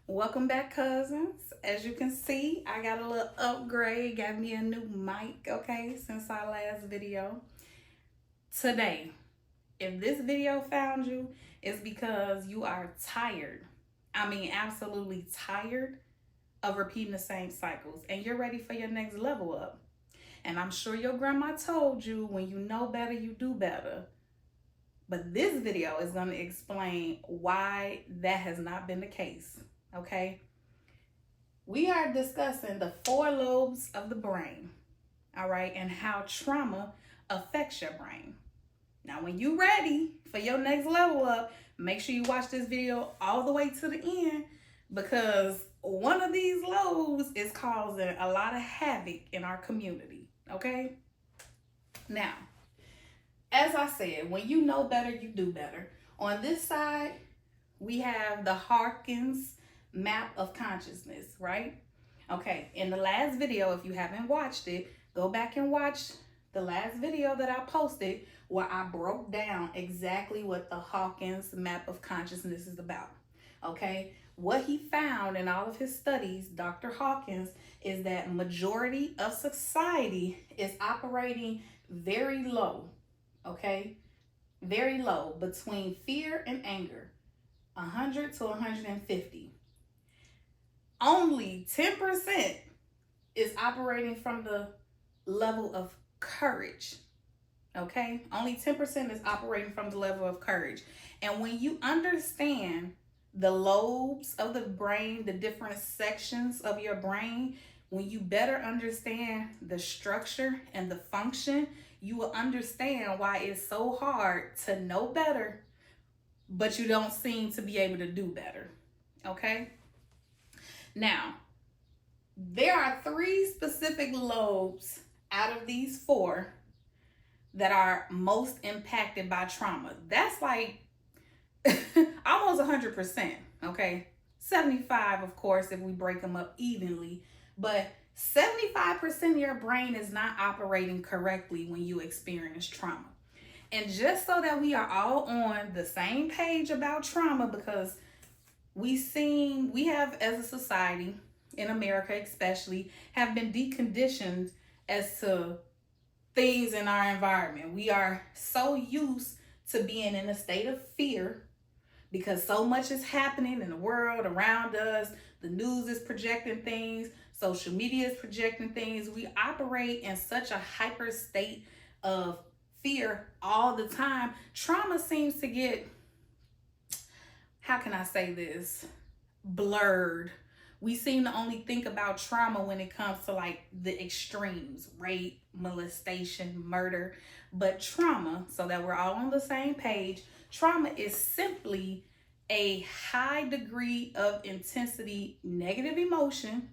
Welcome back, cousins. As you can see, I got a little upgrade, got me a new mic, okay, since our last video. Today, if this video found you, it's because you are tired. I mean, absolutely tired of repeating the same cycles and you're ready for your next level up. And I'm sure your grandma told you when you know better, you do better. But this video is going to explain why that has not been the case, okay? We are discussing the four lobes of the brain, all right, and how trauma affects your brain. Now, when you're ready for your next level up, make sure you watch this video all the way to the end because one of these lobes is causing a lot of havoc in our community, okay? Now, as I said, when you know better, you do better. On this side, we have the Hawkins map of consciousness, right? Okay, in the last video, if you haven't watched it, go back and watch the last video that I posted where I broke down exactly what the Hawkins map of consciousness is about. Okay, what he found in all of his studies, Dr. Hawkins, is that majority of society is operating very low, okay? Very low, between fear and anger, 100 to 150. Only 10% is operating from the level of courage. Okay? Only 10% is operating from the level of courage. And when you understand the lobes of the brain, the different sections of your brain, when you better understand the structure and the function, you will understand why it's so hard to know better, but you don't seem to be able to do better. Okay? Now, there are three specific lobes out of these four that are most impacted by trauma. That's like almost 100%, okay? 75, of course, if we break them up evenly, but 75% of your brain is not operating correctly when you experience trauma. And just so that we are all on the same page about trauma, because we have as a society in America especially have been deconditioned as to things in our environment. We are so used to being in a state of fear because so much is happening in the world around us. The news is projecting things, social media is projecting things. We operate in such a hyper state of fear all the time. Trauma seems to get, how can I say this, blurred. We seem to only think about trauma when it comes to like the extremes, rape, molestation, murder. But trauma, so that we're all on the same page, trauma is simply a high degree of intensity negative emotion,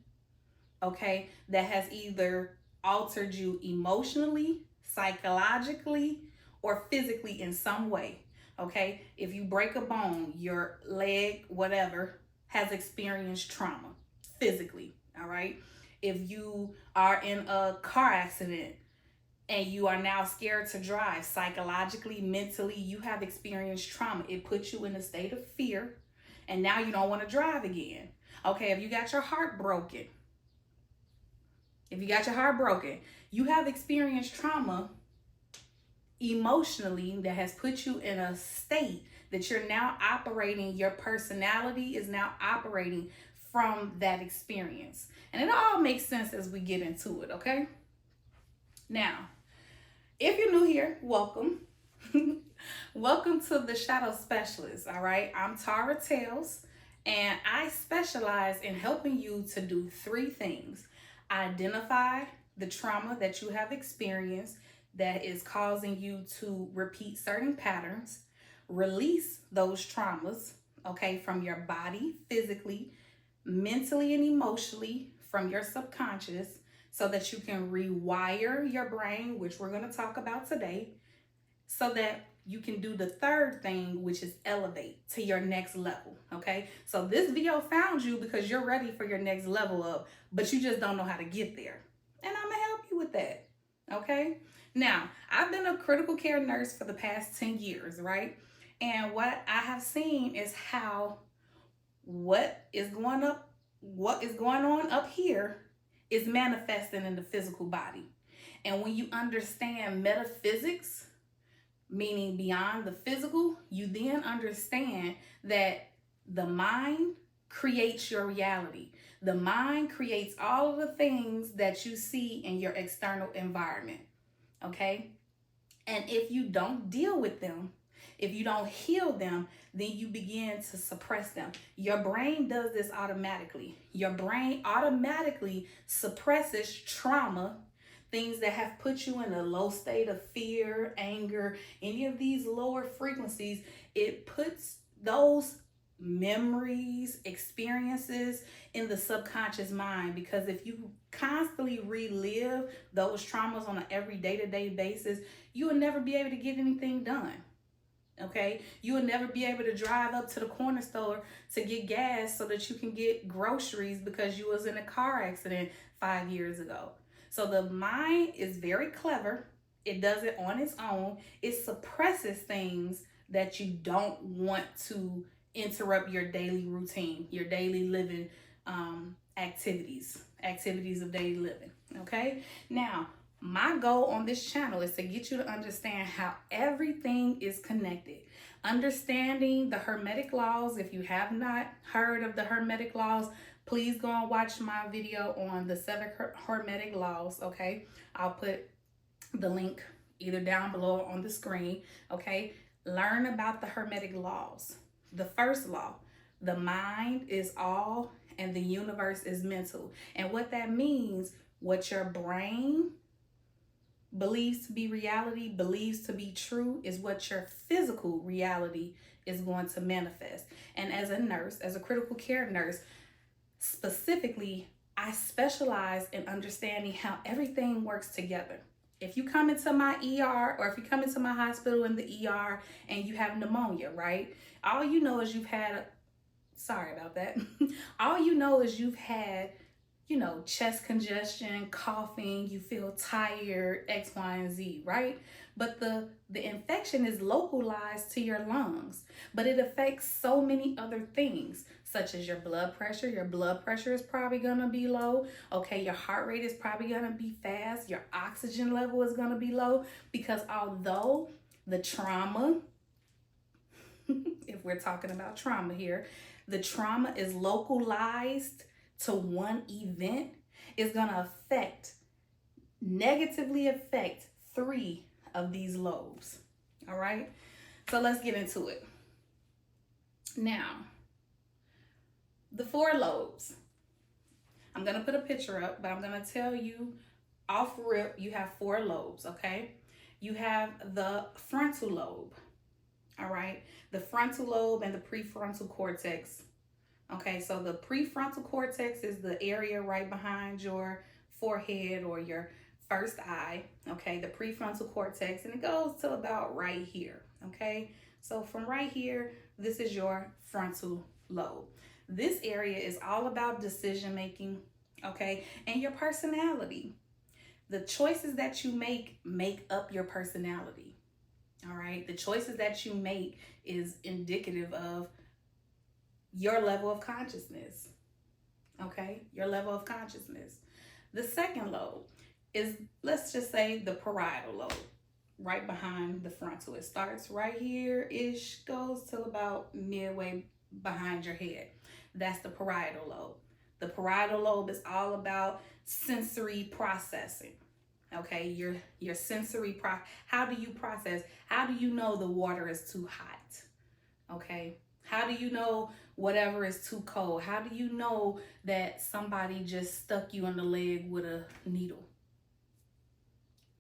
okay, that has either altered you emotionally, psychologically, or physically in some way. Okay, if you break a bone, your leg, whatever, has experienced trauma physically. All right, if you are in a car accident and you are now scared to drive, psychologically, mentally, you have experienced trauma. It puts you in a state of fear, and now you don't want to drive again. Okay, if you got your heart broken, you have experienced trauma emotionally that has put you in a state that you're now operating, your personality is now operating from that experience. And it all makes sense as we get into it, okay? Now, if you're new here, welcome. Welcome to the Shadow Specialist, all right? I'm Tara Tales, and I specialize in helping you to do three things. Identify the trauma that you have experienced that is causing you to repeat certain patterns, release those traumas, okay, from your body, physically, mentally, and emotionally, from your subconscious, so that you can rewire your brain, which we're going to talk about today, so that you can do the third thing, which is elevate to your next level, okay? So this video found you because you're ready for your next level up, but you just don't know how to get there. And I'm going to help you with that, okay? Now, I've been a critical care nurse for the past 10 years, right? And what I have seen is how what is going on up here is manifesting in the physical body. And when you understand metaphysics, meaning beyond the physical, you then understand that the mind creates your reality. The mind creates all of the things that you see in your external environment. Okay? And if you don't deal with them, if you don't heal them, then you begin to suppress them. Your brain does this automatically. Your brain automatically suppresses trauma, things that have put you in a low state of fear, anger, any of these lower frequencies. It puts those memories, experiences in the subconscious mind, because if you constantly relive those traumas on an every day-to-day basis, you will never be able to get anything done. Okay, you will never be able to drive up to the corner store to get gas so that you can get groceries because you was in a car accident 5 years ago. So the mind is very clever. It does it on its own. It suppresses things that you don't want to interrupt your daily routine, your daily living activities of daily living. Okay, now my goal on this channel is to get you to understand how everything is connected. Understanding the Hermetic laws. If you have not heard of the Hermetic laws, please go and watch my video on the 7 Hermetic laws. Okay, I'll put the link either down below or on the screen. Okay, learn about the Hermetic laws. The first law: the mind is all and the universe is mental. And what that means, what your brain believes to be reality, believes to be true, is what your physical reality is going to manifest. And as a nurse, as a critical care nurse, specifically, I specialize in understanding how everything works together. If you come into my ER, or if you come into my hospital in the ER and you have pneumonia, right? All you know is you've had, sorry about that. All you know is you've had, chest congestion, coughing, you feel tired, X, Y, and Z, right? But the infection is localized to your lungs, but it affects so many other things, such as your blood pressure. Your blood pressure is probably gonna be low. Okay, your heart rate is probably gonna be fast. Your oxygen level is gonna be low, because although the trauma, if we're talking about trauma here, the trauma is localized to one event, is going to negatively affect 3 of these lobes. All right, so let's get into it. Now, the 4 lobes, I'm going to put a picture up, but I'm going to tell you off rip, you have 4 lobes. Okay, you have the frontal lobe. All right, the frontal lobe and the prefrontal cortex. Okay, so the prefrontal cortex is the area right behind your forehead or your first eye. Okay, the prefrontal cortex, and it goes to about right here. Okay, so from right here, this is your frontal lobe. This area is all about decision making, okay, and your personality. The choices that you make up your personality. All right, the choices that you make is indicative of your level of consciousness. Okay, your level of consciousness. The second lobe is, let's just say, the parietal lobe, right behind the frontal. It starts right here-ish, goes till about midway behind your head. That's the parietal lobe. The parietal lobe is all about sensory processing. Okay, your sensory how do you process? How do you know the water is too hot? Okay, how do you know whatever is too cold? How do you know that somebody just stuck you in the leg with a needle?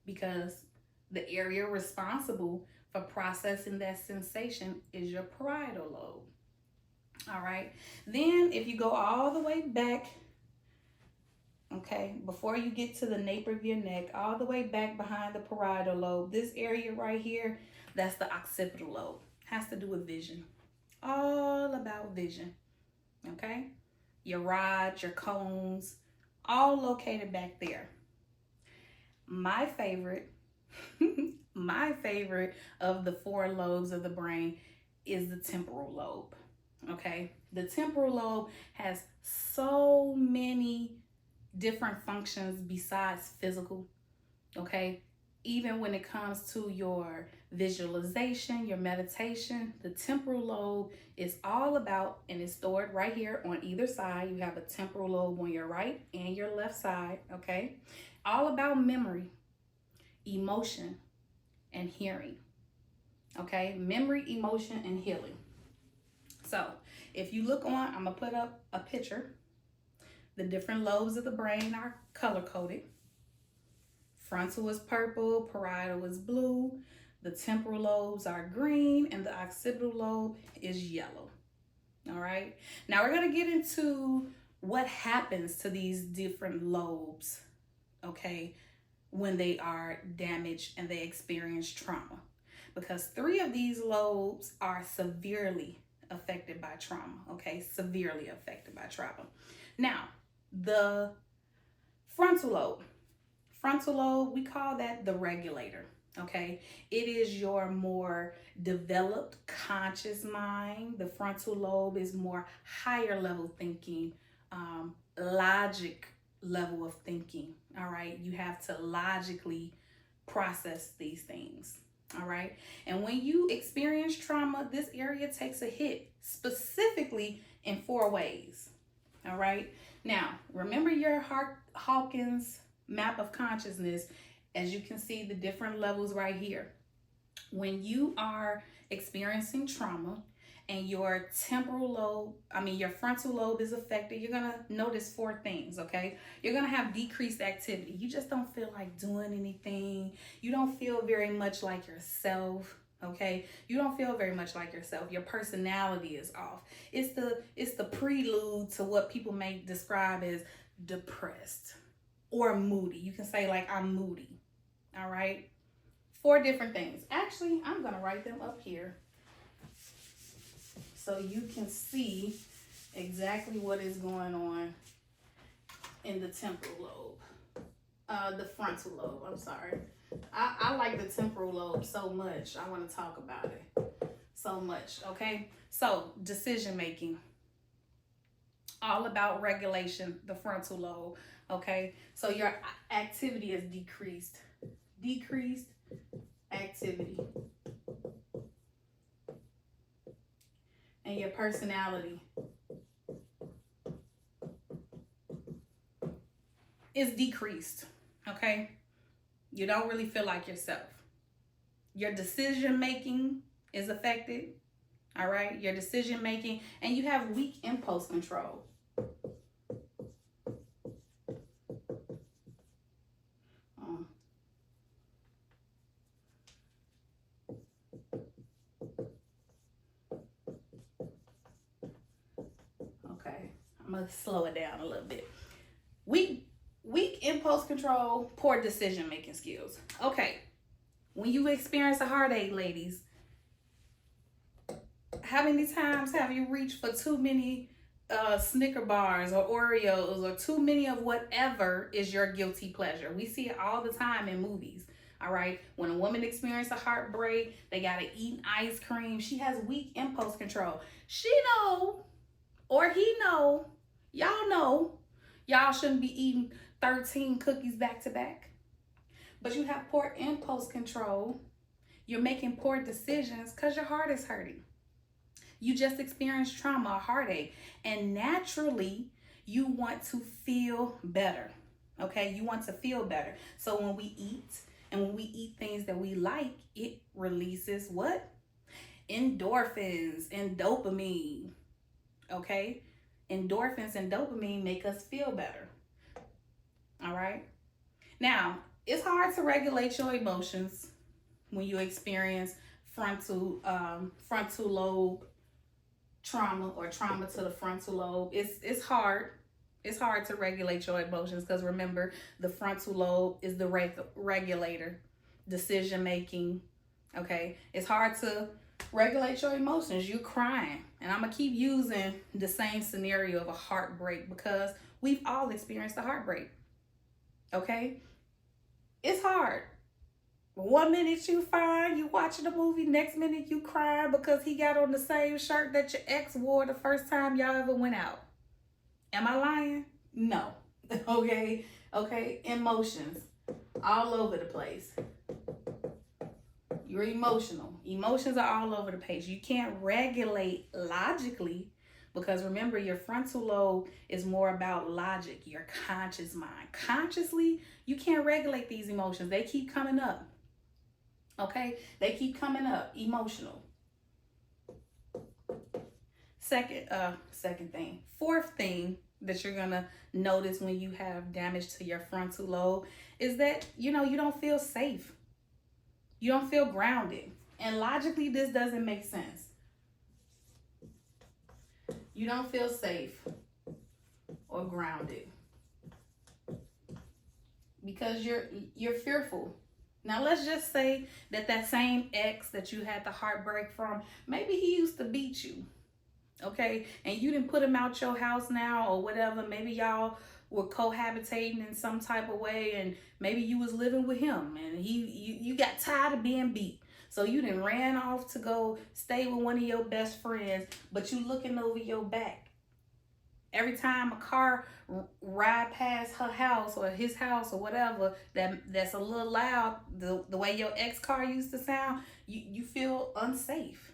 Because the area responsible for processing that sensation is your parietal lobe. All right, then if you go all the way back, okay, before you get to the nape of your neck, all the way back behind the parietal lobe, this area right here, that's the occipital lobe. Has to do with vision. All about vision. Okay, your rods, your cones, all located back there. My favorite my favorite of the 4 lobes of the brain is the temporal lobe. Okay, the temporal lobe has so many different functions besides physical. Okay, even when it comes to your visualization, your meditation, the temporal lobe is all about, and it's stored right here on either side. You have a temporal lobe on your right and your left side. Okay, all about memory, emotion, and hearing. Okay, memory, emotion, and healing. So if you look on, I'm gonna put up a picture. The different lobes of the brain are color coded. Frontal is purple, parietal is blue, the temporal lobes are green, and the occipital lobe is yellow. All right, now we're gonna get into what happens to these different lobes, okay, when they are damaged and they experience trauma. Because 3 of these lobes are severely affected by trauma, okay, severely affected by trauma. Now, the frontal lobe. Frontal lobe, we call that the regulator, okay? It is your more developed conscious mind. The frontal lobe is more higher level thinking, logic level of thinking, all right? You have to logically process these things, all right? And when you experience trauma, this area takes a hit, specifically in 4 ways, all right? Now, remember your Hawkins map of consciousness. As you can see, the different levels right here. When you are experiencing trauma and your your frontal lobe is affected, you're gonna notice 4 things, okay? You're gonna have decreased activity. You just don't feel like doing anything. You don't feel very much like yourself. Okay, you don't feel very much like yourself. Your personality is off. It's the prelude to what people may describe as depressed or moody. You can say like, I'm moody. All right, 4 different things. Actually, I'm gonna write them up here so you can see exactly what is going on in the temporal lobe, the frontal lobe. I'm sorry. I like the temporal lobe so much. I want to talk about it so much. Okay, so decision making, all about regulation, the frontal lobe. Okay, so your activity is decreased activity, and your personality is decreased. Okay, you don't really feel like yourself. Your decision making is affected. All right, your decision making, and you have weak impulse control. Okay, I'm gonna slow it down a little bit. Weak impulse control, poor decision making skills. Okay, when you experience a heartache, ladies, how many times have you reached for too many Snicker bars or Oreos or too many of whatever is your guilty pleasure? We see it all the time in movies. All right, when a woman experiences a heartbreak, they gotta eat ice cream. She has weak impulse control. She know, or he know, y'all shouldn't be eating 13 cookies back to back. But you have poor impulse control. You're making poor decisions because your heart is hurting. You just experienced trauma, a heartache, and naturally you want to feel better. Okay, you want to feel better. So when we eat, and when we eat things that we like, it releases what? Endorphins and dopamine. Okay, endorphins and dopamine make us feel better. All right, now it's hard to regulate your emotions when you experience frontal lobe trauma or trauma to the frontal lobe. It's hard. It's hard to regulate your emotions because remember, the frontal lobe is the regulator, decision making. Okay, it's hard to regulate your emotions. You're crying, and I'm gonna keep using the same scenario of a heartbreak because we've all experienced a heartbreak. Okay, it's hard. One minute you fine, you watching a movie, next minute you crying because he got on the same shirt that your ex wore the first time y'all ever went out. Am I lying? No. Okay. Okay. Emotions all over the place. You're emotional. Emotions are all over the place. You can't regulate logically because remember, your frontal lobe is more about logic, your conscious mind. Consciously, you can't regulate these emotions. They keep coming up. Okay? They keep coming up. Emotional. Second thing. Fourth thing that you're gonna notice when you have damage to your frontal lobe is that you don't feel safe. You don't feel grounded. And logically, this doesn't make sense. You don't feel safe or grounded because you're fearful. Now let's just say that same ex that you had the heartbreak from, maybe he used to beat you. Okay, and you didn't put him out your house now or whatever. Maybe y'all were cohabitating in some type of way, and maybe you was living with him, and you got tired of being beat, so you done ran off to go stay with one of your best friends, but you looking over your back every time a car ride past her house or his house or whatever that's a little loud. The way your ex car used to sound, you feel unsafe.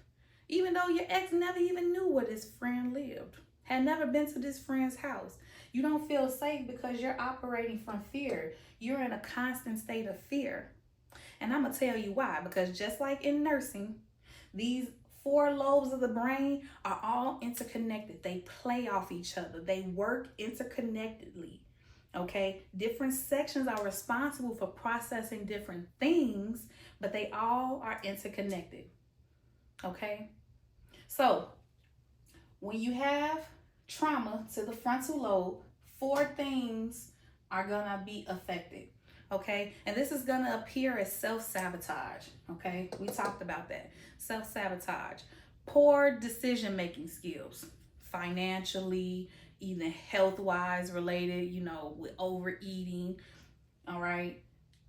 Even though your ex never even knew where this friend lived, had never been to this friend's house. You don't feel safe because you're operating from fear. You're in a constant state of fear. And I'm going to tell you why. Because just like in nursing, these 4 lobes of the brain are all interconnected. They play off each other. They work interconnectedly. Okay? Different sections are responsible for processing different things, but they all are interconnected. Okay? So, when you have trauma to the frontal lobe, 4 things are going to be affected. Okay? And this is going to appear as self-sabotage. Okay? We talked about that. Self-sabotage. Poor decision-making skills. Financially, even health-wise related, with overeating. All right?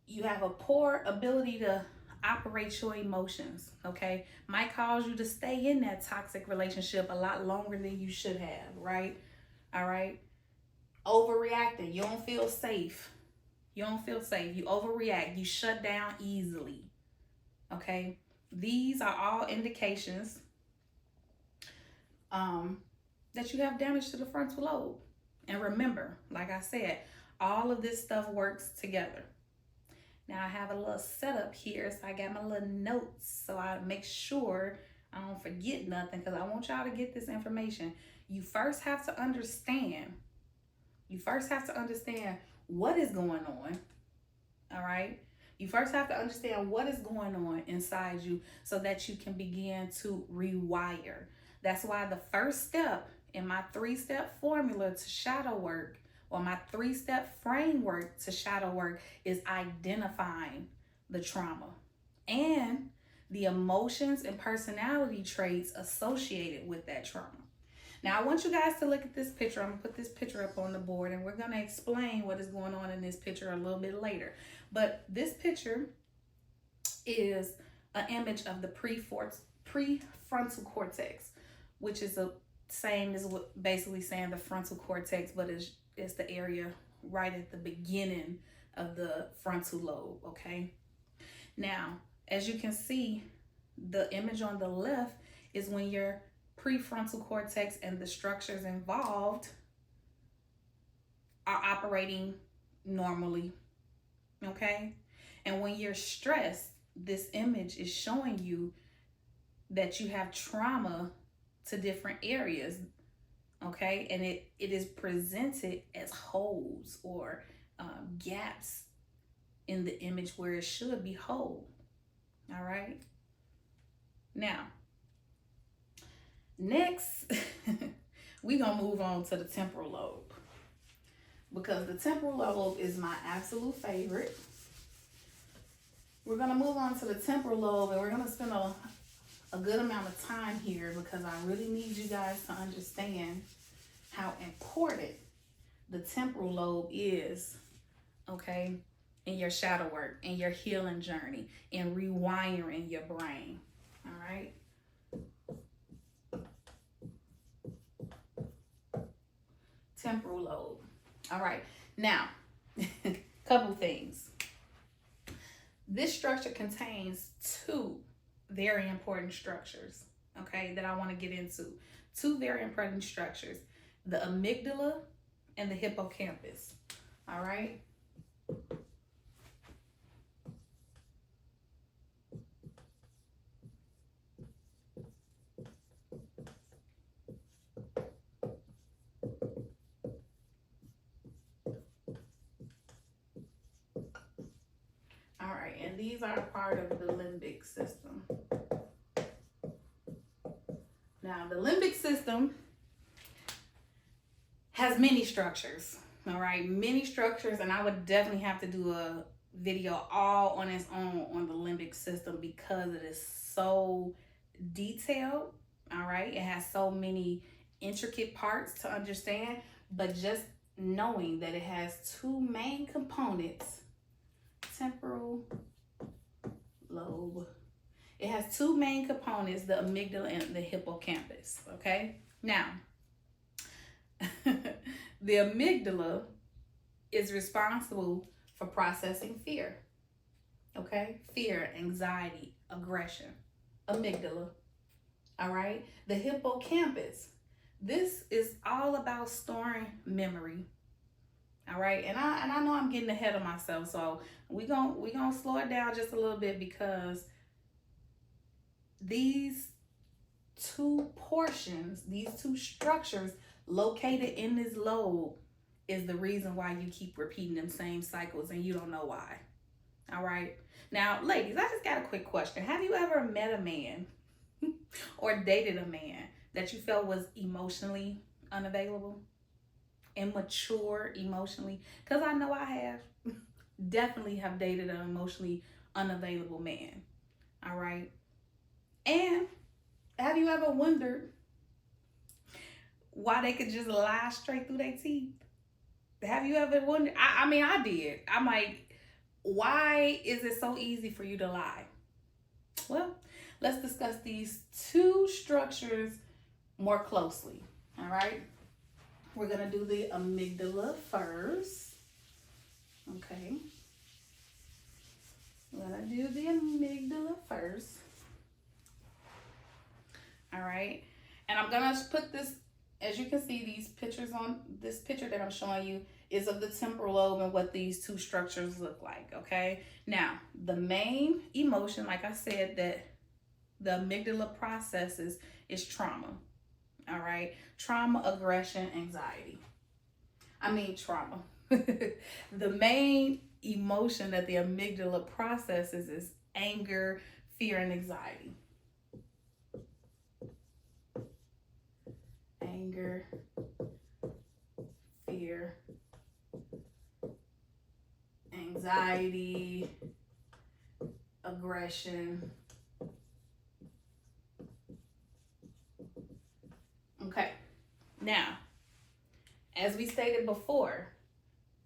You have a poor ability to operate your emotions, okay? Might cause you to stay in that toxic relationship a lot longer than you should have, right? All right? Overreacting. You don't feel safe. You don't feel safe. You overreact. You shut down easily, okay? These are all indications that you have damage to the frontal lobe. And remember, like I said, all of this stuff works together. Now I have a little setup here, so I got my little notes so I make sure I don't forget nothing because I want y'all to get this information. You first have to understand. What is going on. All right? You first have to understand what is going on inside you so that you can begin to rewire. That's why the first step in my 3-step formula to shadow work, or my 3-step framework to shadow work, is identifying the trauma and the emotions and personality traits associated with that trauma. Now, I want you guys to look at this picture. I'm going to put this picture up on the board, and we're going to explain what is going on in this picture a little bit later. But this picture is an image of the prefrontal cortex, which is the same as what basically saying the frontal cortex, but it's the area right at the beginning of the frontal lobe, okay? Now, as you can see, the image on the left is when your prefrontal cortex and the structures involved are operating normally, okay? And when you're stressed, this image is showing you that you have trauma to different areas, okay? And it is presented as holes or gaps in the image where it should be whole, all right? Now, next, we're going to move on to the temporal lobe, because the temporal lobe is my absolute favorite. We're going to move on to the temporal lobe, and we're going to spend a good amount of time here because I really need you guys to understand how important the temporal lobe is, okay? in your shadow work, in your healing journey, in rewiring your brain. All right. Temporal lobe. All right. Now, couple things. This structure contains two very important structures, okay, that I want to get into. Two very important structures, the amygdala and the hippocampus. All right. All right, and these are a part of the limbic system. Now, the limbic system has many structures, all right, many structures, and I would definitely have to do a video all on its own on the limbic system because it is so detailed, all right. It has so many intricate parts to understand, but just knowing that it has two main components, temporal lobe. It has two main components, the amygdala and the hippocampus, okay? Now, the amygdala is responsible for processing fear, okay? Fear, anxiety, aggression, amygdala, all right? The hippocampus, this is all about storing memory, all right? And I know I'm getting ahead of myself, so we're gonna slow it down just a little bit because these two portions, these two structures located in this lobe is the reason why you keep repeating them same cycles and you don't know why. All right. Now, ladies, I just got a quick question. Have you ever met a man or dated a man that you felt was emotionally unavailable, immature emotionally? Because I know I have. Definitely have dated an emotionally unavailable man. All right. And have you ever wondered why they could just lie straight through their teeth? Have you ever wondered? I mean, I did. I'm like, why is it so easy for you to lie? Well, let's discuss these two structures more closely. All right. We're going to do the amygdala first. Okay. We're going to do the amygdala first. All right. And I'm going to put this, as you can see, these pictures on this picture that I'm showing you is of the temporal lobe and what these two structures look like. Okay. Now, the main emotion, like I said, that the amygdala processes is trauma. All right. Trauma, aggression, anxiety. Trauma. The main emotion that the amygdala processes is anger, fear, and anxiety. Anger, fear, anxiety, aggression. Okay, now, as we stated before,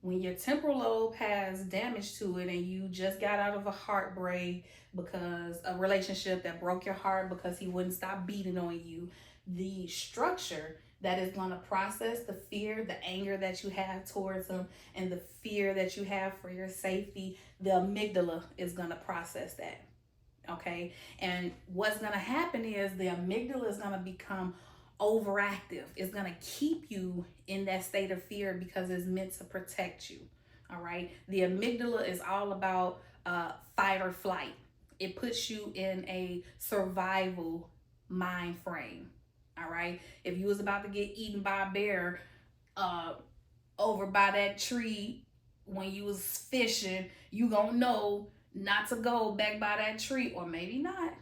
when your temporal lobe has damage to it and you just got out of a heartbreak because a relationship that broke your heart because he wouldn't stop beating on you, the structure that is going to process the fear, the anger that you have towards him, and the fear that you have for your safety, the amygdala is going to process that. Okay. And what's going to happen is the amygdala is going to become overactive. It's going to keep you in that state of fear because it's meant to protect you. All right. The amygdala is all about fight or flight. It puts you in a survival mind frame. All right. If you was about to get eaten by a bear over by that tree when you was fishing, you gonna know not to go back by that tree, or maybe not.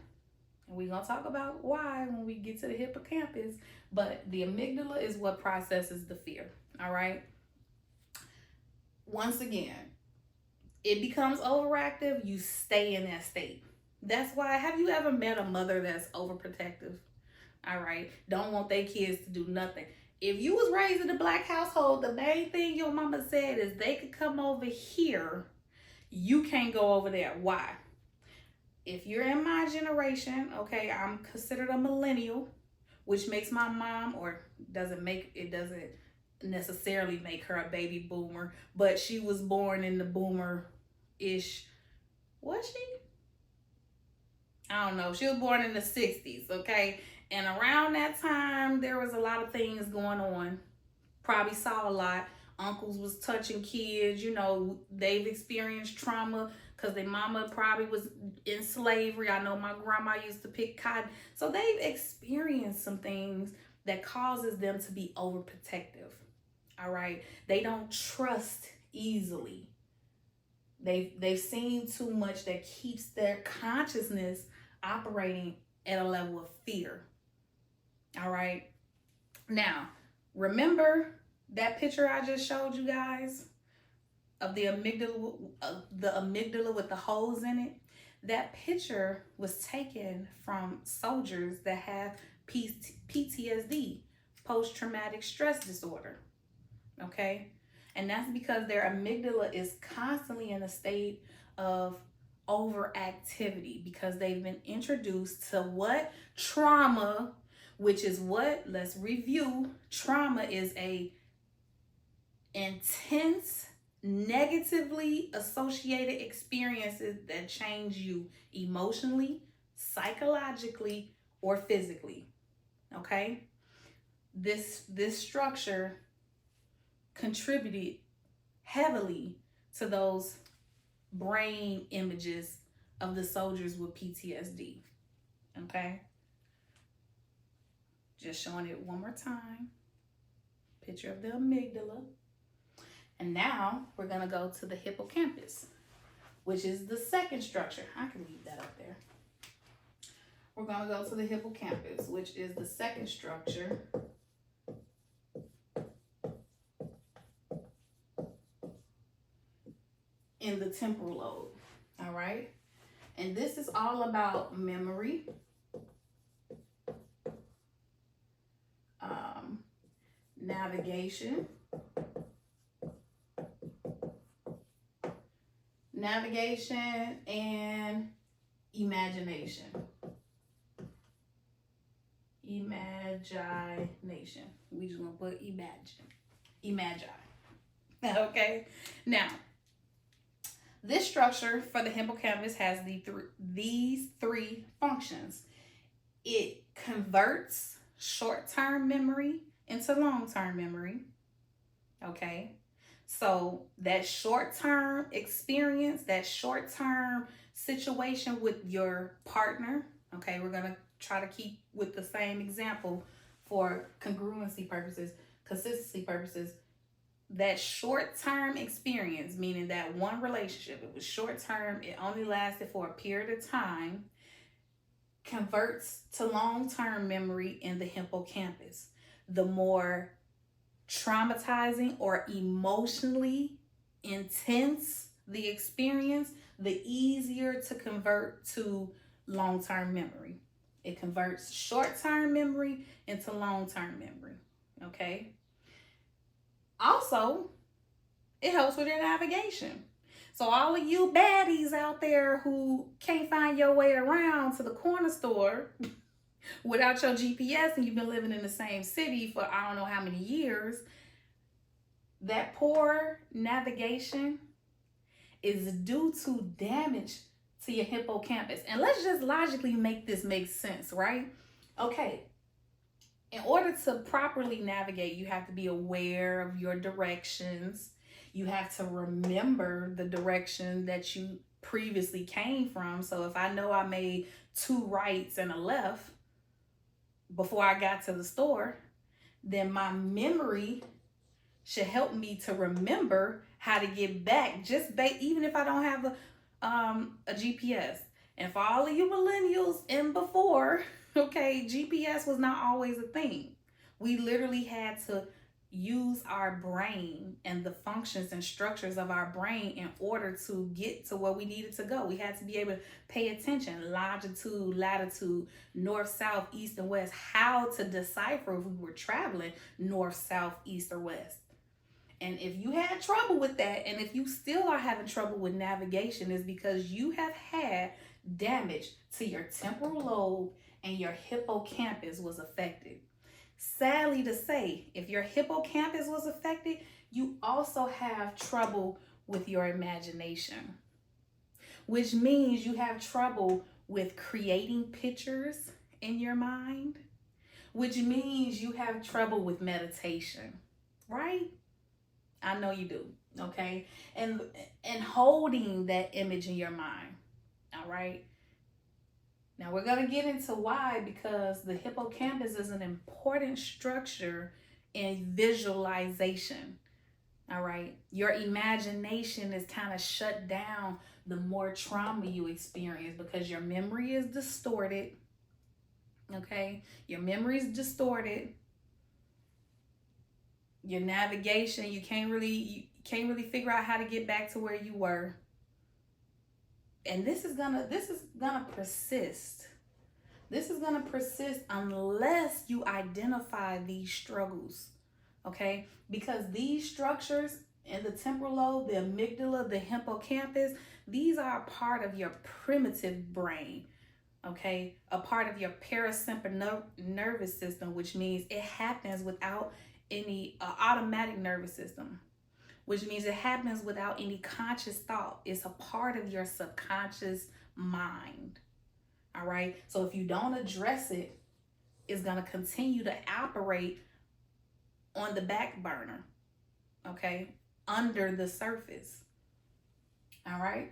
And we're gonna talk about why when we get to the hippocampus. But the amygdala is what processes the fear. All right. Once again, it becomes overactive, you stay in that state. That's why, have you ever met a mother that's overprotective? All right. Don't want their kids to do nothing. If you was raised in a black household, the main thing your mama said is they could come over here. You can't go over there. Why? If you're in my generation, okay, I'm considered a millennial, which makes my mom, or doesn't necessarily make her a baby boomer, but she was born in the boomer ish. Was she? I don't know. She was born in the 60s, okay? And around that time, there was a lot of things going on. Probably saw a lot. Uncles was touching kids. You know, they've experienced trauma because their mama probably was in slavery. I know my grandma used to pick cotton. So they've experienced some things that causes them to be overprotective. All right? They don't trust easily. They've seen too much that keeps their consciousness operating at a level of fear. All right. Now, remember that picture I just showed you guys of the amygdala with the holes in it? That picture was taken from soldiers that have PTSD, post-traumatic stress disorder. Okay? And that's because their amygdala is constantly in a state of overactivity because they've been introduced to what? Trauma, which is what? Let's review. Trauma is a intense, negatively associated experiences that change you emotionally, psychologically, or physically. Okay? This structure contributed heavily to those brain images of the soldiers with PTSD. Okay? Just showing it one more time. Picture of the amygdala. And now we're going to go to the hippocampus, which is the second structure. I can leave that up there. We're going to go to the hippocampus, which is the second structure in the temporal lobe. All right? And this is all about memory, navigation, and imagination. Imagination. We just gonna put imagine. Okay. Now, this structure for the hippocampus has these three functions. It converts short-term memory into long-term memory. Okay. So that short-term experience, that short-term situation with your partner, okay, we're going to try to keep with the same example for congruency purposes, consistency purposes. That short-term experience, meaning that one relationship, it was short-term, it only lasted for a period of time, converts to long-term memory in the hippocampus. The more traumatizing or emotionally intense the experience, the easier to convert to long-term memory. It converts short-term memory into long-term memory. Okay. Also, it helps with your navigation. So all of you baddies out there who can't find your way around to the corner store without your GPS and you've been living in the same city for I don't know how many years, that poor navigation is due to damage to your hippocampus. And let's just logically make this make sense, right? Okay. In order to properly navigate, you have to be aware of your directions. You have to remember the direction that you previously came from. So if I know I made 2 rights and a left before I got to the store, then my memory should help me to remember how to get back, even if I don't have a GPS. And for all of you millennials and before, okay, GPS was not always a thing. We literally had to use our brain and the functions and structures of our brain in order to get to where we needed to go. We had to be able to pay attention, longitude, latitude, north, south, east, and west, how to decipher if we were traveling north, south, east, or west. And if you had trouble with that, and if you still are having trouble with navigation, is because you have had damage to your temporal lobe and your hippocampus was affected. Sadly to say, if your hippocampus was affected, you also have trouble with your imagination, which means you have trouble with creating pictures in your mind, which means you have trouble with meditation, right? I know you do, okay? And holding that image in your mind, all right? Now we're going to get into why, because the hippocampus is an important structure in visualization. All right. Your imagination is kind of shut down the more trauma you experience because your memory is distorted. Okay. Your memory is distorted. Your navigation, you can't really figure out how to get back to where you were. And this is gonna persist. This is gonna persist unless you identify these struggles. Okay? Because these structures in the temporal lobe, the amygdala, the hippocampus, these are a part of your primitive brain. Okay? A part of your parasympathetic nervous system, which means it happens without any automatic nervous system, which means it happens without any conscious thought. It's a part of your subconscious mind. All right? So if you don't address it, it's going to continue to operate on the back burner, okay, under the surface. All right.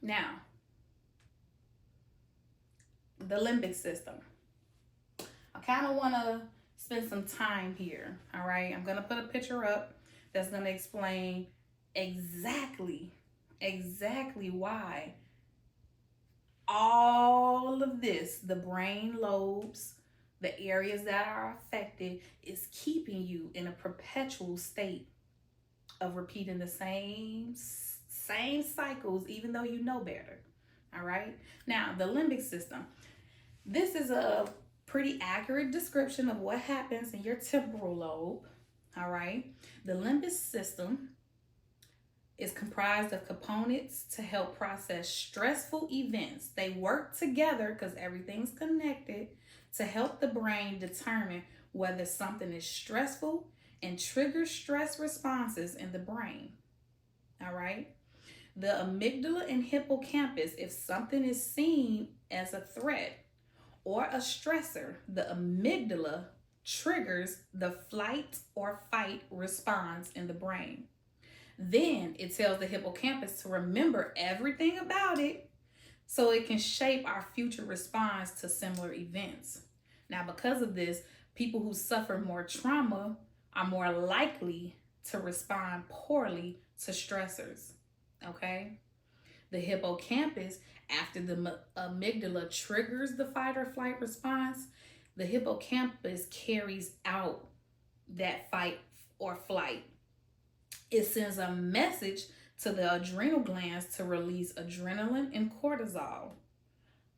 Now, the limbic system. I kind of want to spend some time here. All right. I'm going to put a picture up that's going to explain exactly why all of this, the brain lobes, the areas that are affected, is keeping you in a perpetual state of repeating the same cycles, even though you know better. All right. Now, the limbic system. This is a pretty accurate description of what happens in your temporal lobe. All right. The limbic system is comprised of components to help process stressful events. They work together because everything's connected to help the brain determine whether something is stressful and trigger stress responses in the brain. All right. The amygdala and hippocampus, if something is seen as a threat or a stressor, the amygdala triggers the flight or fight response in the brain. Then it tells the hippocampus to remember everything about it so it can shape our future response to similar events. Now, because of this, people who suffer more trauma are more likely to respond poorly to stressors. Okay? The hippocampus, after the amygdala triggers the fight or flight response, the hippocampus carries out that fight or flight. It sends a message to the adrenal glands to release adrenaline and cortisol.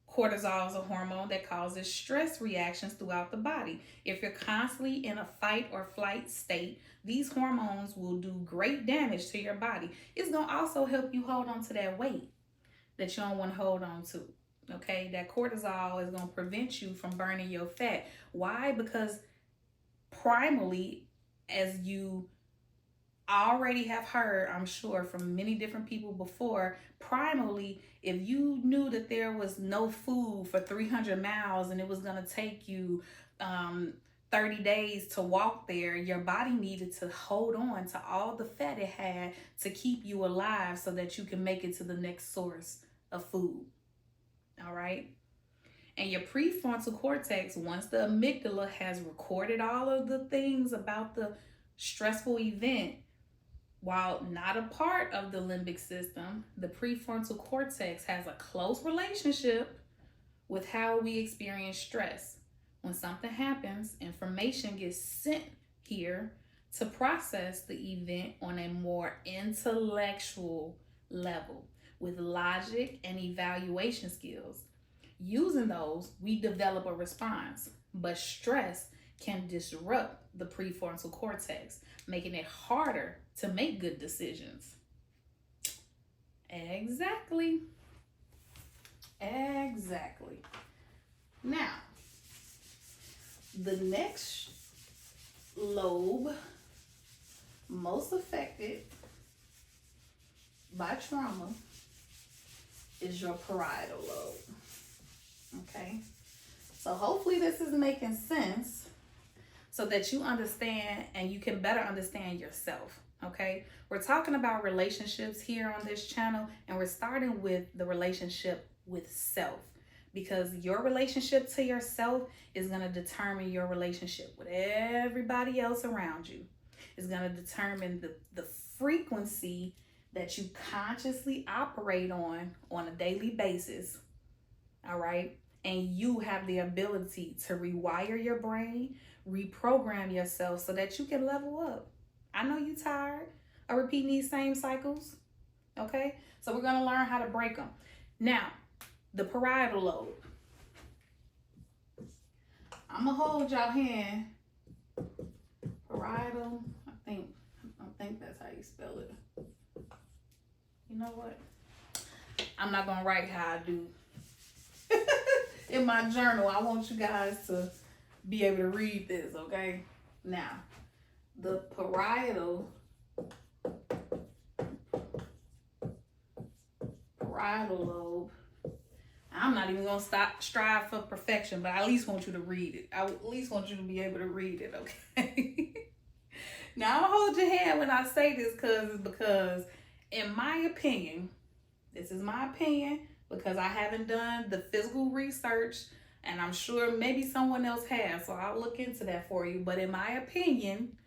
Cortisol is a hormone that causes stress reactions throughout the body. If you're constantly in a fight or flight state, these hormones will do great damage to your body. It's going to also help you hold on to that weight that you don't want to hold on to. Okay, that cortisol is going to prevent you from burning your fat. Why? Because primarily, as you already have heard, I'm sure, from many different people before, primarily, if you knew that there was no food for 300 miles and it was going to take you 30 days to walk there, your body needed to hold on to all the fat it had to keep you alive so that you can make it to the next source of food. All right. And your prefrontal cortex, once the amygdala has recorded all of the things about the stressful event, while not a part of the limbic system, the prefrontal cortex has a close relationship with how we experience stress. When something happens, information gets sent here to process the event on a more intellectual level with logic and evaluation skills. Using those, we develop a response. But stress can disrupt the prefrontal cortex, making it harder to make good decisions. Exactly. Exactly. Now, the next lobe most affected by trauma is your parietal lobe. Okay? So hopefully this is making sense so that you understand and you can better understand yourself. Okay? We're talking about relationships here on this channel, and we're starting with the relationship with self, because your relationship to yourself is going to determine your relationship with everybody else around you. It's going to determine the frequency that you consciously operate on a daily basis. All right? And you have the ability to rewire your brain, reprogram yourself so that you can level up. I know you're tired of repeating these same cycles. Okay? So we're going to learn how to break them. Now, the parietal lobe. I'm going to hold y'all hand. Parietal, I think that's how you spell it. You know what? I'm not going to write how I do in my journal. I want you guys to be able to read this, okay? Now, the parietal lobe, I'm not even going to strive for perfection, but I at least want you to read it. I at least want you to be able to read it, okay? Now, I'm going to hold your hand when I say this because in my opinion, this is my opinion, because I haven't done the physical research, and I'm sure maybe someone else has, so I'll look into that for you. But in my opinion,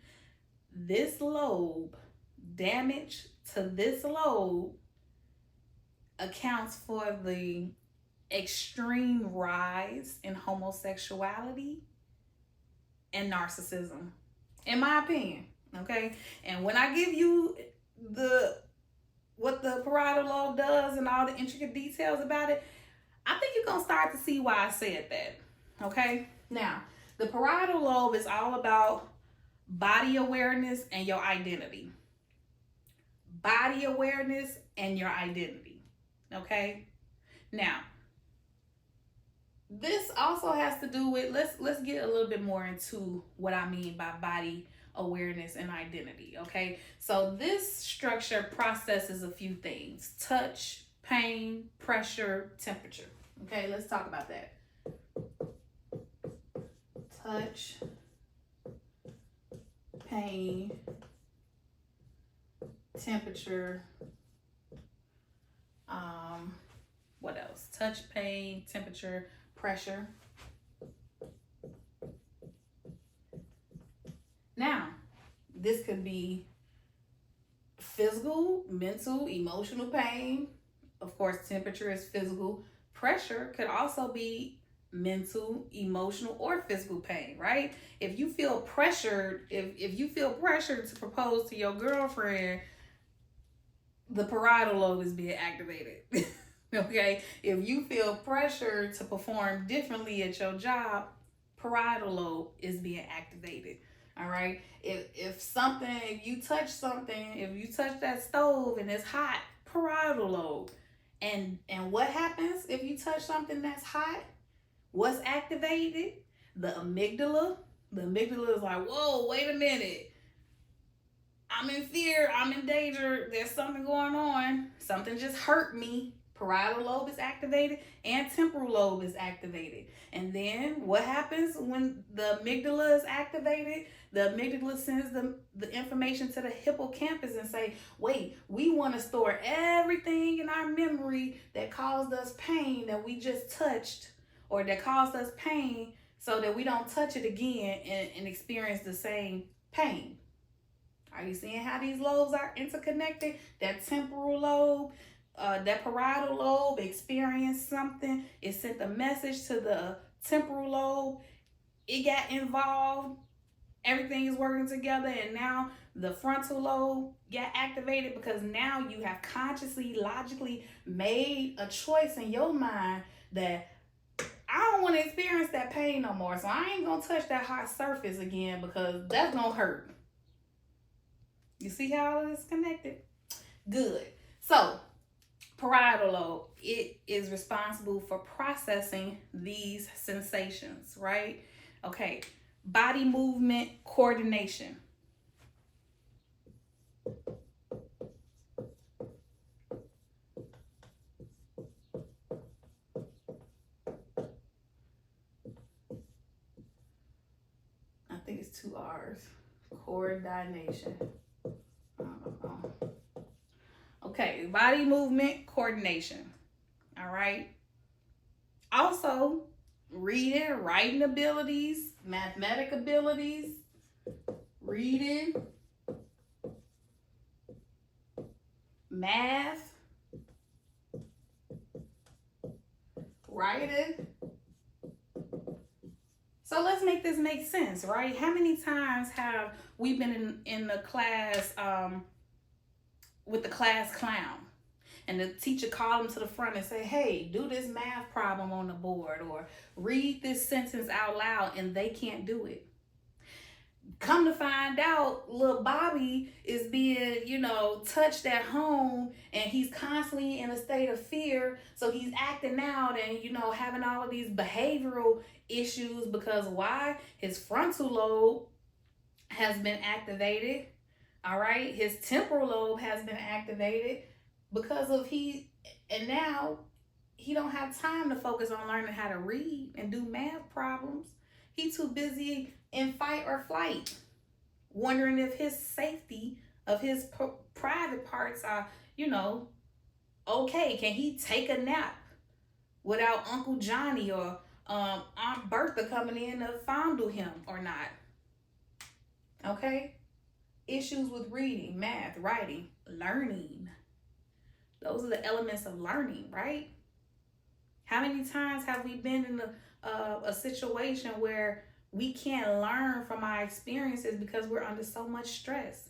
this lobe, damage to this lobe, accounts for the extreme rise in homosexuality and narcissism, in my opinion. Okay, and when I give you what the parietal lobe does and all the intricate details about it, I think you're gonna start to see why I said that. Okay, now the parietal lobe is all about body awareness and your identity. Body awareness and your identity. Okay, now this also has to do with, let's get a little bit more into what I mean by body awareness and identity. Okay, so this structure processes a few things: touch, pain, pressure, temperature. Okay, let's talk about that. Touch, pain, temperature, what else? Touch, pain, temperature, pressure. Now, this could be physical, mental, emotional pain. Of course, temperature is physical. Pressure could also be mental, emotional, or physical pain, right? If you feel pressured, if you feel pressured to propose to your girlfriend, the parietal lobe is being activated. Okay? If you feel pressure to perform differently at your job, parietal lobe is being activated. All right? If you touch that stove and it's hot, parietal lobe. And what happens if you touch something that's hot? What's activated? The amygdala. The amygdala is like, whoa, wait a minute. I'm in fear. I'm in danger. There's something going on. Something just hurt me. Parietal lobe is activated and temporal lobe is activated. And then what happens when the amygdala is activated? The amygdala sends the information to the hippocampus and say, wait, we want to store everything in our memory that caused us pain that we just touched, or that caused us pain, so that we don't touch it again and experience the same pain. Are you seeing how these lobes are interconnected? That temporal lobe, that parietal lobe experienced something. It sent a message to the temporal lobe. It got involved. Everything is working together, and now the frontal lobe got activated, because now you have consciously, logically made a choice in your mind that I don't want to experience that pain no more. So I ain't gonna touch that hot surface again because that's gonna hurt. You see how it is connected? Good. So parietal lobe, it is responsible for processing these sensations, right? Okay. Body movement coordination. I think it's 2 R's. Coordination. Okay, body movement coordination. All right. Also, reading, writing abilities, mathematic abilities, reading, math, writing. So let's make this make sense, right? How many times have we been in the class with the class clown? And the teacher called them to the front and say, hey, do this math problem on the board or read this sentence out loud, and they can't do it. Come to find out, little Bobby is being, touched at home, and he's constantly in a state of fear. So he's acting out and, having all of these behavioral issues because why? His frontal lobe has been activated. All right. His temporal lobe has been activated because of and now he don't have time to focus on learning how to read and do math problems. He's too busy in fight or flight, wondering if his safety of his private parts are, okay. Can he take a nap without Uncle Johnny or Aunt Bertha coming in to fondle him or not? Okay. Issues with reading, math, writing, learning. Those are the elements of learning, right? How many times have we been in a situation where we can't learn from our experiences because we're under so much stress?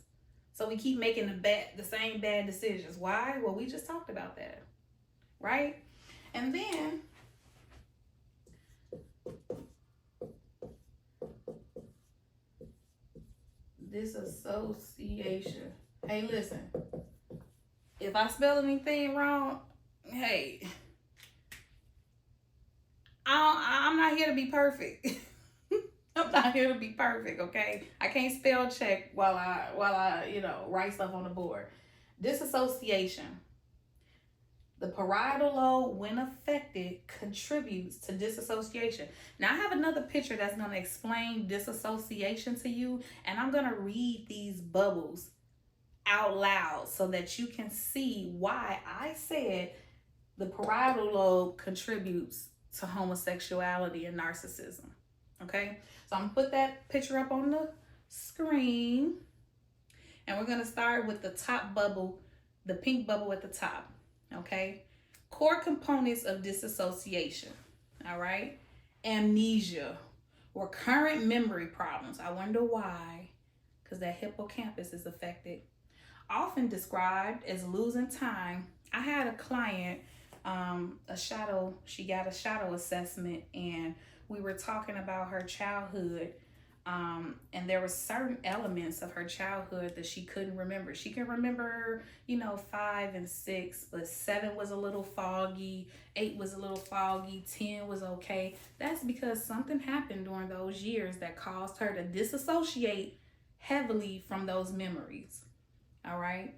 So we keep making the same bad decisions. Why? Well, we just talked about that, right? And then disassociation. Hey, listen. If I spell anything wrong, hey, I'm not here to be perfect. I'm not here to be perfect, okay? I can't spell check while I write stuff on the board. Disassociation. The parietal lobe, when affected, contributes to disassociation. Now, I have another picture that's going to explain disassociation to you, and I'm going to read these bubbles out loud so that you can see why I said the parietal lobe contributes to homosexuality and narcissism. Okay, so I'm gonna put that picture up on the screen, and we're gonna start with the top bubble, the pink bubble at the top. Okay, core components of disassociation. All right, amnesia, recurrent memory problems. I wonder why, because that hippocampus is affected. Often described as losing time. I had a client, she got a shadow assessment, and we were talking about her childhood, and there were certain elements of her childhood that she couldn't remember. She can remember, 5 and 6, but 7 was a little foggy, 8 was a little foggy, 10 was okay. That's because something happened during those years that caused her to disassociate heavily from those memories. All right.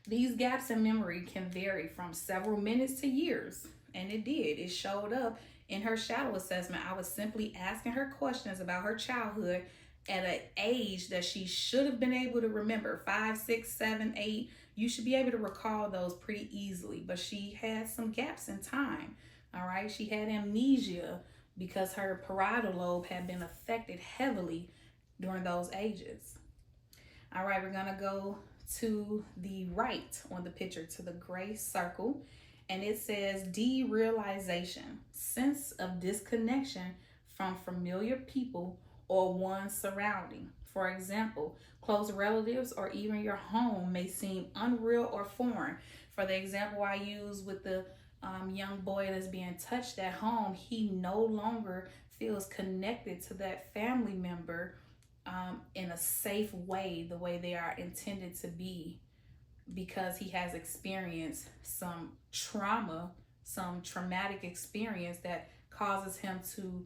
These gaps in memory can vary from several minutes to years. And it did. It showed up in her shadow assessment. I was simply asking her questions about her childhood at an age that she should have been able to remember. 5, 6, 7, 8. You should be able to recall those pretty easily. But she had some gaps in time. All right. She had amnesia because her parietal lobe had been affected heavily during those ages. All right, we're going to go to the right on the picture, to the gray circle, and it says derealization, sense of disconnection from familiar people or one's surrounding. For example, close relatives or even your home may seem unreal or foreign. For the example I use with the young boy that's being touched at home, he no longer feels connected to that family member in a safe way, the way they are intended to be, because he has experienced some trauma, some traumatic experience that causes him to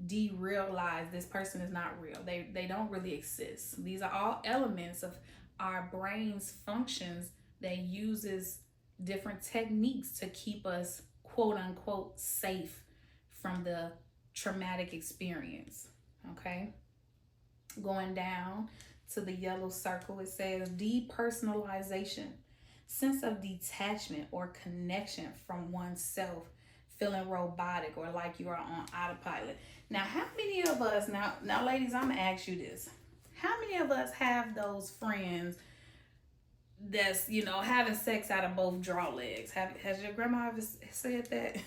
de-realize this person is not real. They don't really exist. These are all elements of our brain's functions that uses different techniques to keep us quote unquote safe from the traumatic experience. Okay? Going down to the yellow circle, it says depersonalization, sense of detachment or connection from oneself, feeling robotic or like you are on autopilot. Now, how many of us, now ladies, I'm gonna ask you this. How many of us have those friends that's, having sex out of both draw legs? Has your grandma ever said that?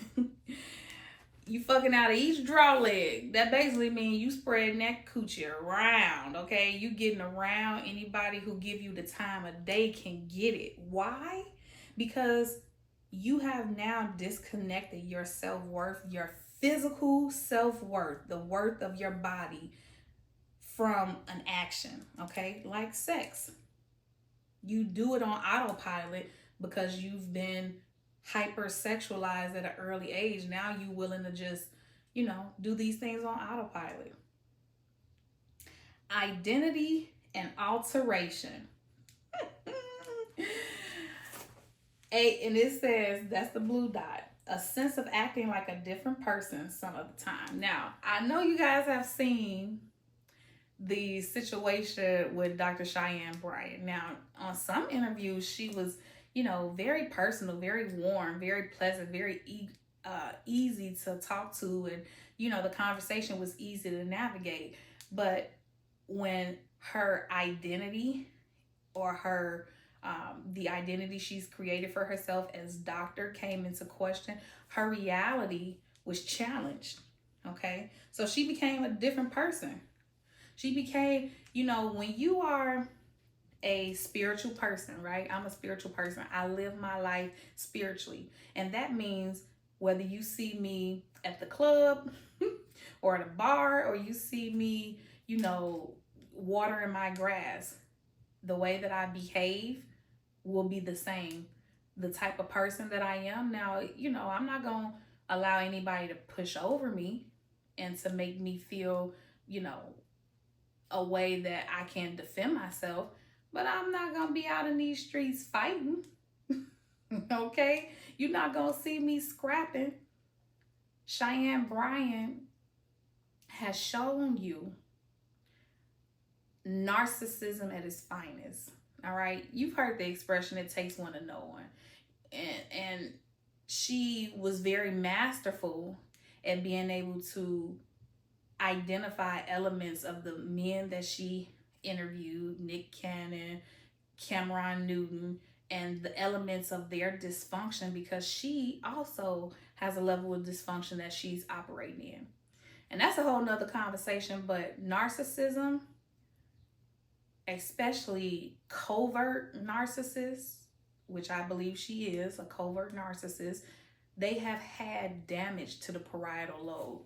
You fucking out of each draw leg. That basically means you spreading that coochie around, okay? You getting around anybody who give you the time of day can get it. Why? Because you have now disconnected your self-worth, your physical self-worth, the worth of your body from an action, okay? Like sex. You do it on autopilot because you've been hypersexualized at an early age. Now you willing to just, do these things on autopilot. Identity and alteration. And it says, that's the blue dot, a sense of acting like a different person some of the time. Now, I know you guys have seen the situation with Dr. Cheyenne Bryant. Now, on some interviews, she was, very personal, very warm, very pleasant, very easy to talk to. And, the conversation was easy to navigate. But when her identity or her the identity she's created for herself as doctor came into question, her reality was challenged. Okay, so she became a different person. She became, when you are a spiritual person, right? I'm a spiritual person. I live my life spiritually. And that means whether you see me at the club or at a bar, or you see me, watering my grass, the way that I behave will be the same. The type of person that I am now, I'm not going to allow anybody to push over me and to make me feel, a way that I can defend myself. But I'm not going to be out in these streets fighting. Okay? You're not going to see me scrapping. Cheyenne Bryant has shown you narcissism at its finest. All right? You've heard the expression, it takes one to know one. And she was very masterful at being able to identify elements of the men that she interviewed, Nick Cannon, Cameron Newton, and the elements of their dysfunction, because she also has a level of dysfunction that she's operating in. And that's a whole nother conversation, but narcissism, especially covert narcissists, which I believe she is a covert narcissist, they have had damage to the parietal lobe.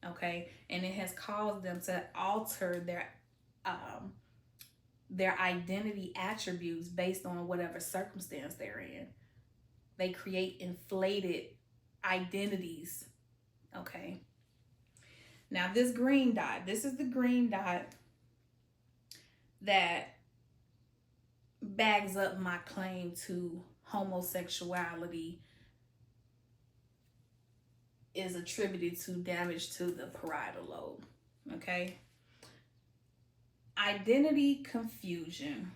Okay, and it has caused them to alter their identity attributes based on whatever circumstance they're in. They create inflated identities. Okay. Now this green dot, this is the green dot that bags up my claim to homosexuality is attributed to damage to the parietal lobe. Okay. Identity confusion.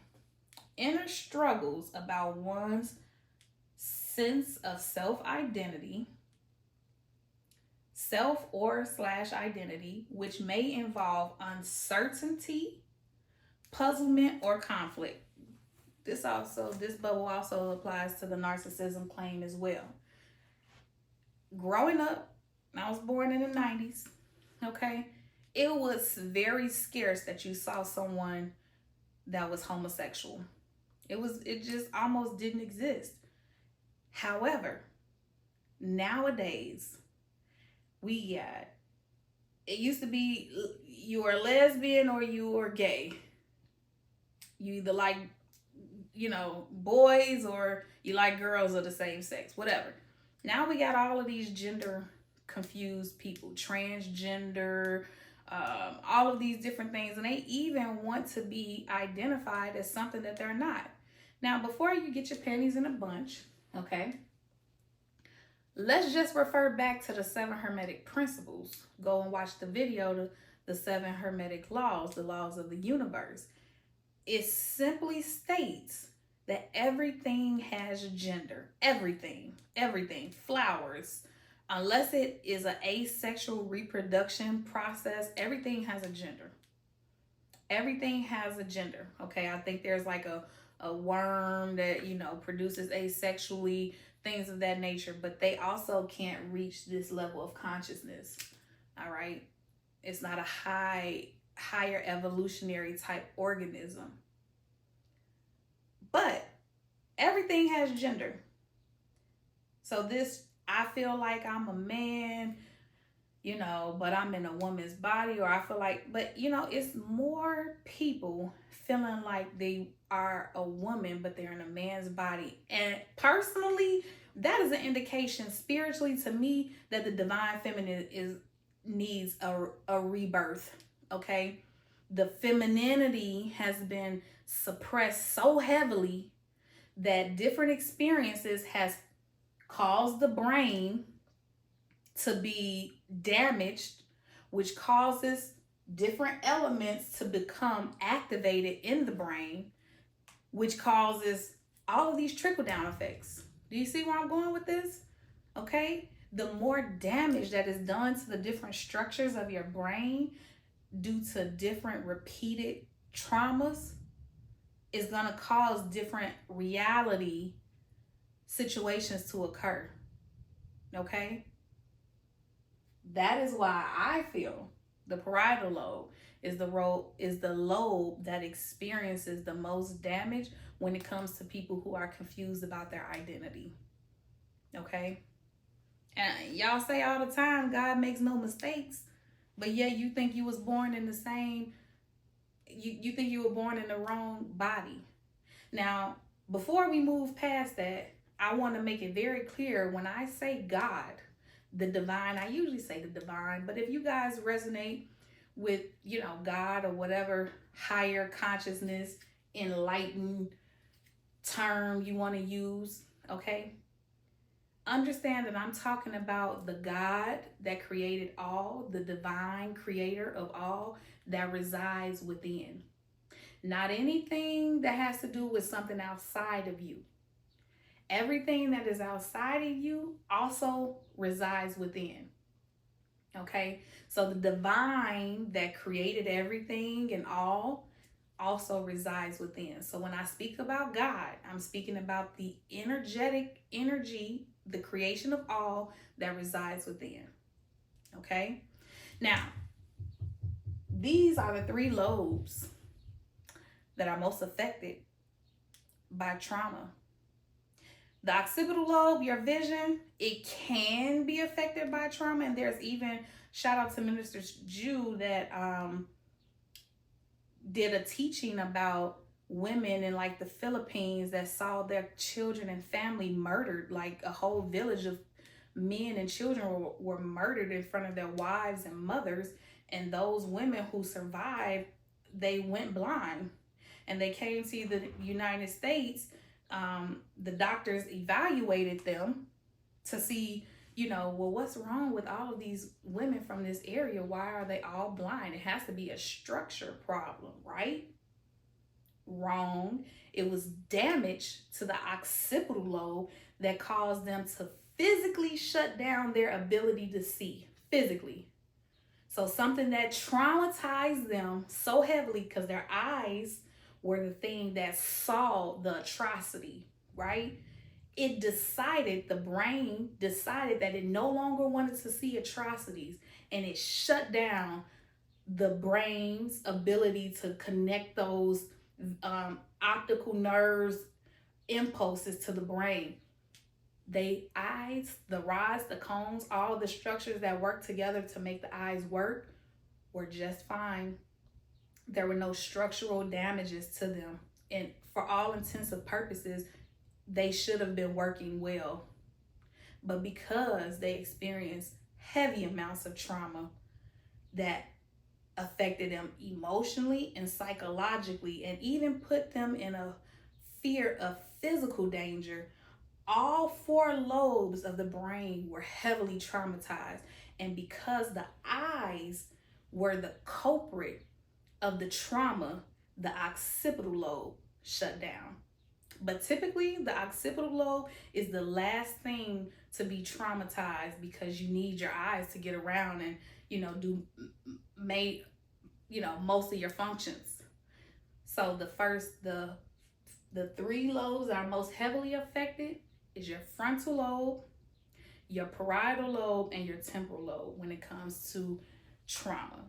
Inner struggles about one's sense of self-identity, self or / identity, which may involve uncertainty, puzzlement, or conflict. This bubble also applies to the narcissism claim as well. Growing up, I was born in the 90s, okay? It was very scarce that you saw someone that was homosexual. It just almost didn't exist. However, Nowadays, we got, it used to be you are lesbian or you are gay. You either like, boys, or you like girls of the same sex, whatever. Now we got all of these gender confused people, transgender, all of these different things, and they even want to be identified as something that they're not. Now, before you get your panties in a bunch, okay, let's just refer back to the 7 Hermetic Principles. Go and watch the video, the 7 Hermetic Laws, the laws of the universe. It simply states that everything has gender. Everything. Flowers. Unless it is an asexual reproduction process, everything has a gender. Everything has a gender. Okay, I think there's like a worm that, produces asexually, things of that nature, but they also can't reach this level of consciousness. All right. It's not a higher evolutionary type organism. But everything has gender. So I feel like I'm a man, but I'm in a woman's body, or I feel like, but it's more people feeling like they are a woman, but they're in a man's body. And personally, that is an indication spiritually to me that the divine feminine needs a rebirth. Okay. The femininity has been suppressed so heavily that different experiences has caused the brain to be damaged, which causes different elements to become activated in the brain, which causes all of these trickle down effects. Do you see where I'm going with this? Okay. The more damage that is done to the different structures of your brain due to different repeated traumas is going to cause different reality situations to occur. Okay? That is why I feel the parietal lobe is the lobe that experiences the most damage when it comes to people who are confused about their identity. Okay? And y'all say all the time, God makes no mistakes, but yet you think you was born in the same, you think you were born in the wrong body. Now, before we move past that, I want to make it very clear when I say God, the divine, I usually say the divine, but if you guys resonate with, God or whatever higher consciousness, enlightened term you want to use, okay? Understand that I'm talking about the God that created all, the divine creator of all that resides within. Not anything that has to do with something outside of you. Everything that is outside of you also resides within. Okay? So the divine that created everything and all also resides within. So when I speak about God, I'm speaking about the energetic energy, the creation of all that resides within. Okay? Now, these are the 3 lobes that are most affected by trauma. The occipital lobe, your vision, it can be affected by trauma. And there's even, shout out to Minister Jew that did a teaching about women in like the Philippines that saw their children and family murdered. Like a whole village of men and children were murdered in front of their wives and mothers. And those women who survived, they went blind. And they came to the United States. The doctors evaluated them to see, what's wrong with all of these women from this area? Why are they all blind? It has to be a structure problem, right? Wrong. It was damage to the occipital lobe that caused them to physically shut down their ability to see, physically. So something that traumatized them so heavily because their eyes were the thing that saw the atrocity, right? The brain decided that it no longer wanted to see atrocities, and it shut down the brain's ability to connect those optical nerves impulses to the brain. They eyes, the rods, the cones, all the structures that work together to make the eyes work were just fine. There were no structural damages to them. And for all intents and purposes, they should have been working well. But because they experienced heavy amounts of trauma that affected them emotionally and psychologically, and even put them in a fear of physical danger, all four lobes of the brain were heavily traumatized. And because the eyes were the culprit of the trauma, the occipital lobe shut down. But typically, the occipital lobe is the last thing to be traumatized because you need your eyes to get around and, do most of your functions. So the three lobes that are most heavily affected is your frontal lobe, your parietal lobe, and your temporal lobe when it comes to trauma.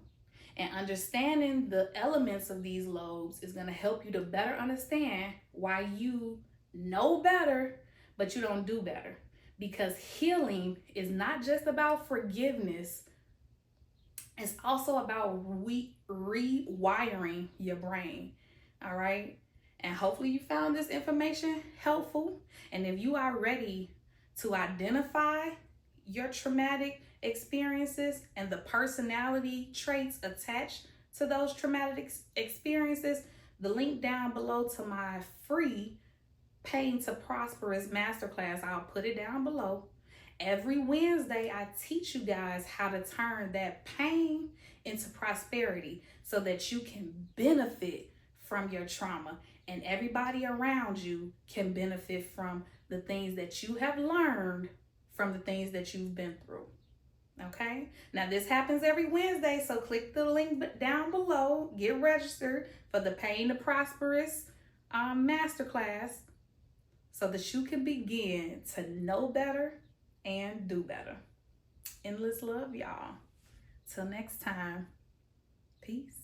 And understanding the elements of these lobes is going to help you to better understand why you know better, but you don't do better. Because healing is not just about forgiveness, it's also about rewiring your brain. All right. And hopefully you found this information helpful. And if you are ready to identify your traumatic experiences and the personality traits attached to those traumatic experiences, the link down below to my free Pain to Prosperous Masterclass, I'll put it down below. Every Wednesday, I teach you guys how to turn that pain into prosperity so that you can benefit from your trauma and everybody around you can benefit from the things that you have learned from the things that you've been through. Okay, now this happens every Wednesday, so click the link down below, get registered for the Pain to Prosperous Masterclass so that you can begin to know better and do better. Endless love, y'all. Till next time, peace.